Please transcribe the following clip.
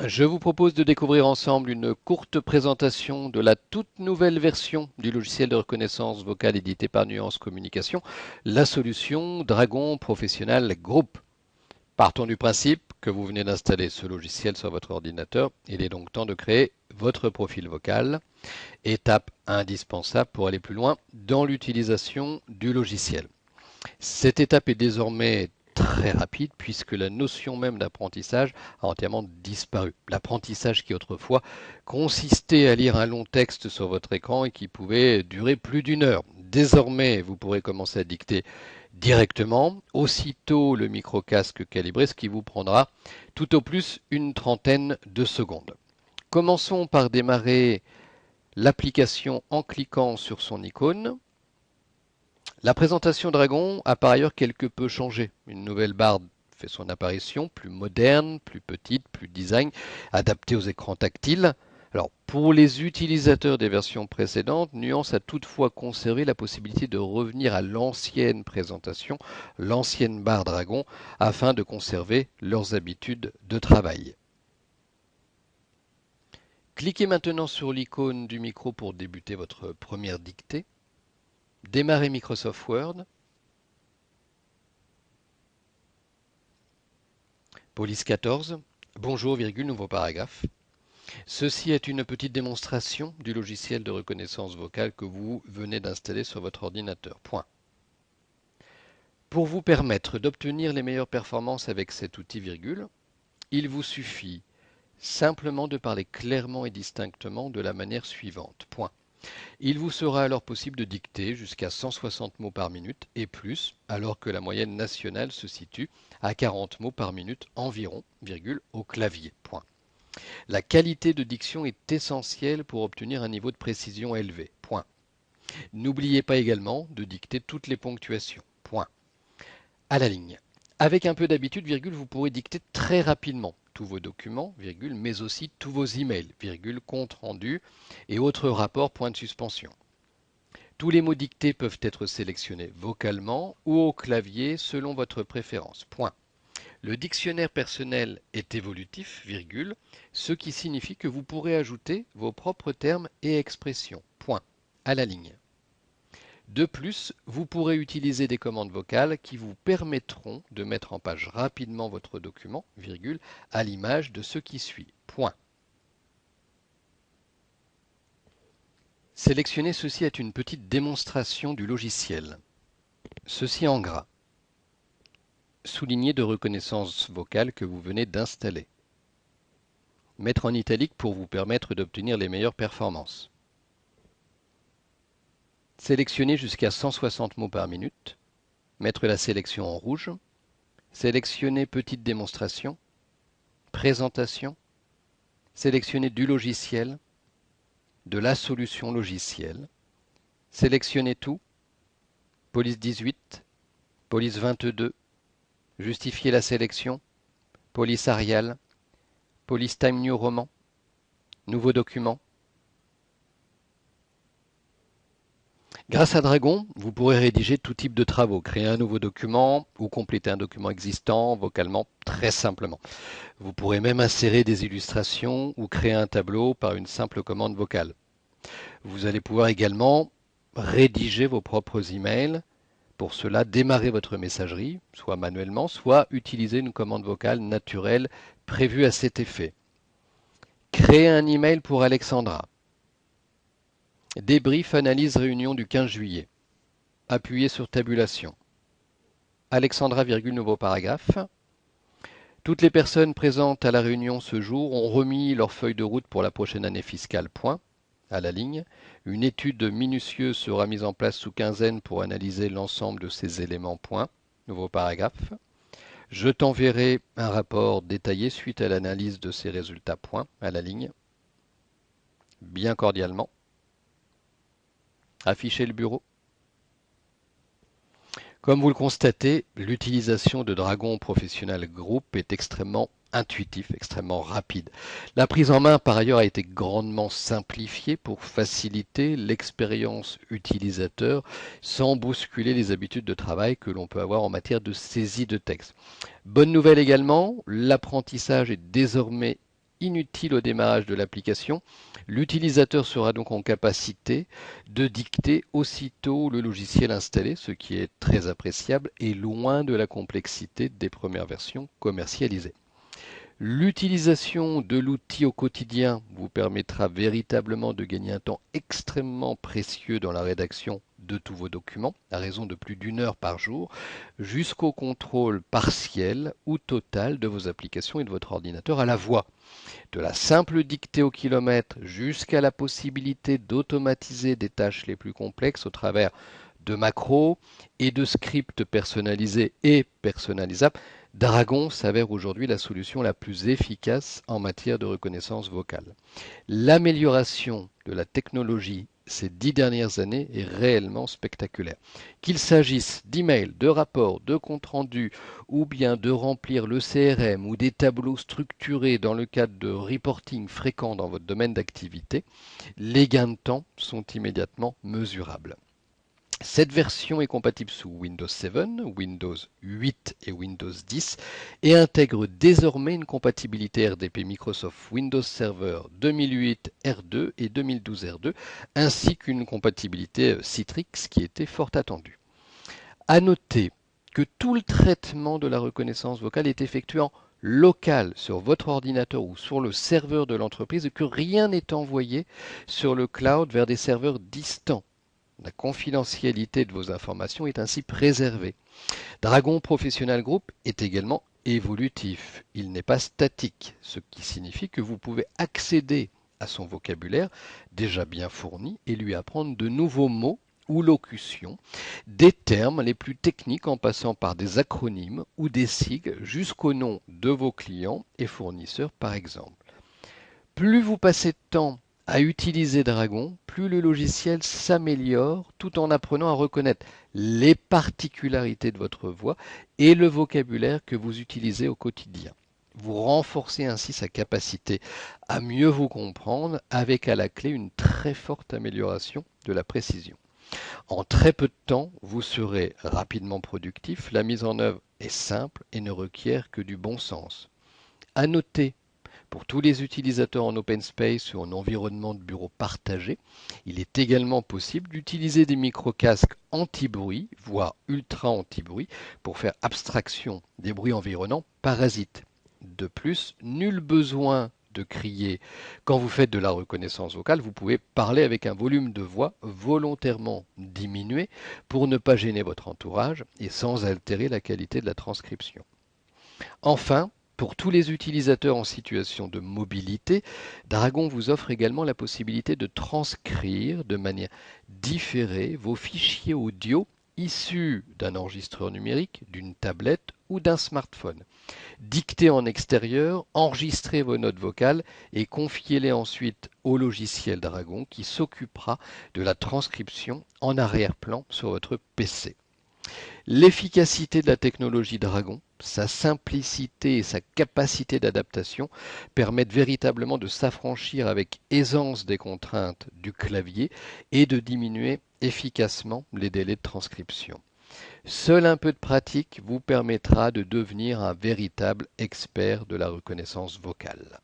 Je vous propose de découvrir ensemble une courte présentation de la toute nouvelle version du logiciel de reconnaissance vocale édité par Nuance Communication, la solution Dragon Professional Group. Partons du principe que vous venez d'installer ce logiciel sur votre ordinateur. Il est donc temps de créer votre profil vocal, étape indispensable pour aller plus loin dans l'utilisation du logiciel. Cette étape est désormais très rapide puisque la notion même d'apprentissage a entièrement disparu. L'apprentissage qui autrefois consistait à lire un long texte sur votre écran et qui pouvait durer plus d'une heure. Désormais, vous pourrez commencer à dicter directement, aussitôt le micro-casque calibré, ce qui vous prendra tout au plus une trentaine de secondes. Commençons par démarrer l'application en cliquant sur son icône. La présentation Dragon a par ailleurs quelque peu changé. Une nouvelle barre fait son apparition, plus moderne, plus petite, plus design, adaptée aux écrans tactiles. Alors, pour les utilisateurs des versions précédentes, Nuance a toutefois conservé la possibilité de revenir à l'ancienne présentation, l'ancienne barre Dragon, afin de conserver leurs habitudes de travail. Cliquez maintenant sur l'icône du micro pour débuter votre première dictée. Démarrez Microsoft Word. Police 14. Bonjour, virgule, nouveau paragraphe. Ceci est une petite démonstration du logiciel de reconnaissance vocale que vous venez d'installer sur votre ordinateur. Point. Pour vous permettre d'obtenir les meilleures performances avec cet outil virgule, il vous suffit simplement de parler clairement et distinctement de la manière suivante. Point. Il vous sera alors possible de dicter jusqu'à 160 mots par minute et plus, alors que la moyenne nationale se situe à 40 mots par minute environ, virgule, au clavier. Point. La qualité de diction est essentielle pour obtenir un niveau de précision élevé. Point. N'oubliez pas également de dicter toutes les ponctuations. Point. À la ligne. Avec un peu d'habitude, virgule, vous pourrez dicter très rapidement tous vos documents, virgule, mais aussi tous vos emails, virgule, compte rendu et autres rapports, point de suspension. Tous les mots dictés peuvent être sélectionnés vocalement ou au clavier selon votre préférence. Point. Le dictionnaire personnel est évolutif, virgule, ce qui signifie que vous pourrez ajouter vos propres termes et expressions. Point. À la ligne. De plus, vous pourrez utiliser des commandes vocales qui vous permettront de mettre en page rapidement votre document, virgule, à l'image de ce qui suit. Point. Sélectionner ceci est une petite démonstration du logiciel. Ceci en gras. Souligner de reconnaissance vocale que vous venez d'installer. Mettre en italique pour vous permettre d'obtenir les meilleures performances. Sélectionner jusqu'à 160 mots par minute. Mettre la sélection en rouge. Sélectionner petite démonstration. Présentation. Sélectionner du logiciel. De la solution logicielle. Sélectionner tout. Police 18. Police 22. Justifier la sélection. Police Arial. Police Time New Roman. Nouveau document. Grâce à Dragon, vous pourrez rédiger tout type de travaux, créer un nouveau document ou compléter un document existant vocalement très simplement. Vous pourrez même insérer des illustrations ou créer un tableau par une simple commande vocale. Vous allez pouvoir également rédiger vos propres emails. Pour cela, démarrer votre messagerie, soit manuellement, soit utiliser une commande vocale naturelle prévue à cet effet. Créer un email pour Alexandra. Débrief analyse réunion du 15 juillet. Appuyez sur tabulation. Alexandra, nouveau paragraphe. Toutes les personnes présentes à la réunion ce jour ont remis leur feuille de route pour la prochaine année fiscale. Point. À la ligne. Une étude minutieuse sera mise en place sous quinzaine pour analyser l'ensemble de ces éléments. Point. Nouveau paragraphe. Je t'enverrai un rapport détaillé suite à l'analyse de ces résultats. Point. À la ligne. Bien cordialement. Afficher le bureau. Comme vous le constatez, l'utilisation de Dragon Professional Group est extrêmement intuitif, extrêmement rapide. La prise en main, par ailleurs, a été grandement simplifiée pour faciliter l'expérience utilisateur sans bousculer les habitudes de travail que l'on peut avoir en matière de saisie de texte. Bonne nouvelle également, l'apprentissage est désormais inutile au démarrage de l'application. L'utilisateur sera donc en capacité de dicter aussitôt le logiciel installé, ce qui est très appréciable et loin de la complexité des premières versions commercialisées. L'utilisation de l'outil au quotidien vous permettra véritablement de gagner un temps extrêmement précieux dans la rédaction de tous vos documents, à raison de plus d'1 heure par jour, jusqu'au contrôle partiel ou total de vos applications et de votre ordinateur à la voix. De la simple dictée au kilomètre jusqu'à la possibilité d'automatiser des tâches les plus complexes au travers de macros et de scripts personnalisés et personnalisables, Dragon s'avère aujourd'hui la solution la plus efficace en matière de reconnaissance vocale. L'amélioration de la technologie ces 10 dernières années est réellement spectaculaire. Qu'il s'agisse d'emails, de rapports, de comptes rendus, ou bien de remplir le CRM ou des tableaux structurés dans le cadre de reporting fréquents dans votre domaine d'activité, les gains de temps sont immédiatement mesurables. Cette version est compatible sous Windows 7, Windows 8 et Windows 10 et intègre désormais une compatibilité RDP Microsoft Windows Server 2008 R2 et 2012 R2 ainsi qu'une compatibilité Citrix qui était fort attendue. À noter que tout le traitement de la reconnaissance vocale est effectué en local sur votre ordinateur ou sur le serveur de l'entreprise et que rien n'est envoyé sur le cloud vers des serveurs distants. La confidentialité de vos informations est ainsi préservée. Dragon Professional Group est également évolutif. Il n'est pas statique, ce qui signifie que vous pouvez accéder à son vocabulaire déjà bien fourni et lui apprendre de nouveaux mots ou locutions, des termes les plus techniques en passant par des acronymes ou des sigles jusqu'au nom de vos clients et fournisseurs par exemple. Plus vous passez de temps à utiliser Dragon, plus le logiciel s'améliore tout en apprenant à reconnaître les particularités de votre voix et le vocabulaire que vous utilisez au quotidien. Vous renforcez ainsi sa capacité à mieux vous comprendre avec à la clé une très forte amélioration de la précision. En très peu de temps, vous serez rapidement productif, la mise en œuvre est simple et ne requiert que du bon sens. À noter, pour tous les utilisateurs en open space ou en environnement de bureau partagé, il est également possible d'utiliser des micro-casques anti-bruit, voire ultra anti-bruit, pour faire abstraction des bruits environnants parasites. De plus, nul besoin de crier. Quand vous faites de la reconnaissance vocale, vous pouvez parler avec un volume de voix volontairement diminué pour ne pas gêner votre entourage et sans altérer la qualité de la transcription. Enfin, pour tous les utilisateurs en situation de mobilité, Dragon vous offre également la possibilité de transcrire de manière différée vos fichiers audio issus d'un enregistreur numérique, d'une tablette ou d'un smartphone. Dictez en extérieur, enregistrez vos notes vocales et confiez-les ensuite au logiciel Dragon qui s'occupera de la transcription en arrière-plan sur votre PC. L'efficacité de la technologie Dragon, sa simplicité et sa capacité d'adaptation permettent véritablement de s'affranchir avec aisance des contraintes du clavier et de diminuer efficacement les délais de transcription. Seul un peu de pratique vous permettra de devenir un véritable expert de la reconnaissance vocale.